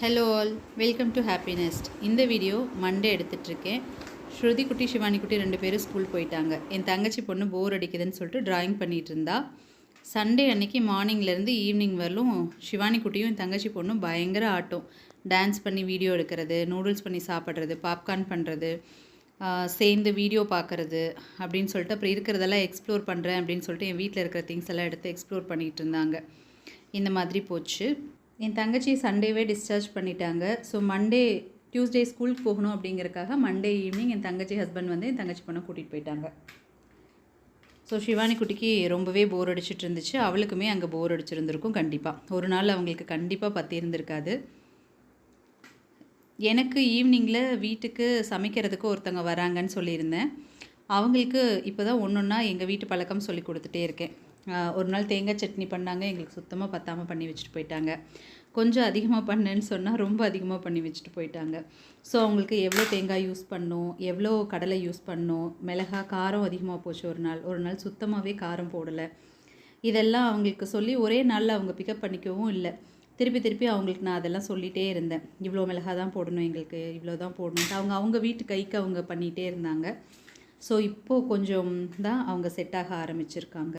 Hello all, welcome to happy nest. இந்த video Monday எடுத்துகிட்ருக்கேன். ஸ்ருதி குட்டி சிவானி குட்டி 2 பேரும் ஸ்கூல் போயிட்டாங்க. என் தங்கச்சி பொண்ணு போர் அடிக்குதுன்னு சொல்லிட்டு ட்ராயிங் பண்ணிகிட்டு இருந்தா. சண்டே அன்னைக்கு மார்னிங்லேருந்து ஈவினிங் வரலும் சிவானி குட்டியும் என் தங்கச்சி பொண்ணும் பயங்கர ஆட்டம். டான்ஸ் பண்ணி வீடியோ எடுக்கிறது, நூடுல்ஸ் பண்ணி சாப்பிட்றது, பாப்கார்ன் பண்ணுறது, சேர்ந்து வீடியோ பார்க்குறது அப்படின்னு சொல்லிட்டு அப்புறம் இருக்கிறதெல்லாம் எக்ஸ்ப்ளோர் பண்ணுறேன் அப்படின்னு சொல்லிட்டு என் வீட்டில் இருக்கிற திங்ஸ் எல்லாம் எடுத்து எக்ஸ்ப்ளோர் பண்ணிகிட்டு இருந்தாங்க. இந்த மாதிரி போச்சு. என் தங்கச்சி சண்டேவே டிஸ்சார்ஜ் பண்ணிட்டாங்க. ஸோ டியூஸ்டே ஸ்கூலுக்கு போகணும் அப்படிங்கிறக்காக மண்டே ஈவினிங் என் தங்கச்சி ஹஸ்பண்ட் வந்து என் தங்கச்சி பொண்ணை கூட்டிகிட்டு போயிட்டாங்க. ஸோ சிவானி குட்டிக்கு ரொம்பவே போர் அடிச்சிட்டு இருந்துச்சு. அவளுக்குமே அங்கே போர் அடிச்சிருந்துருக்கும் கண்டிப்பாக. ஒரு நாள் அவங்களுக்கு கண்டிப்பாக பற்றி இருந்திருக்காது. எனக்கு ஈவினிங்கில் வீட்டுக்கு சமைக்கிறதுக்கு ஒருத்தவங்க வராங்கன்னு சொல்லியிருந்தேன். அவங்களுக்கு இப்போ தான் ஒன்றா எங்கள் வீட்டு பழக்கம் சொல்லி கொடுத்துட்டே இருக்கேன். ஒரு நாள் தேங்காய் சட்னி பண்ணாங்க. எங்களுக்கு சுத்தமாக பத்தாமல் பண்ணி வச்சுட்டு போயிட்டாங்க. கொஞ்சம் அதிகமாக பண்ணேன்னு சொன்னால் ரொம்ப அதிகமாக பண்ணி வச்சுட்டு போயிட்டாங்க. ஸோ அவங்களுக்கு எவ்வளோ தேங்காய் யூஸ் பண்ணணும், எவ்வளோ கடலை யூஸ் பண்ணணும், மிளகா காரம் அதிகமாக போச்சு. ஒரு நாள் சுத்தமாகவே காரம் போடலை. இதெல்லாம் அவங்களுக்கு சொல்லி ஒரே நாளில் அவங்க பிக்கப் பண்ணிக்கவும் இல்லை. திருப்பி அவங்களுக்கு நான் அதெல்லாம் சொல்லிகிட்டே இருந்தேன். இவ்வளோ மிளகா தான் போடணும், எங்களுக்கு இவ்வளோ தான் போடணுன்ட்டு அவங்க வீட்டு கைக்கு அவங்க பண்ணிகிட்டே இருந்தாங்க. ஸோ இப்போது கொஞ்சம் தான் அவங்க செட் ஆக ஆரம்பிச்சிருக்காங்க.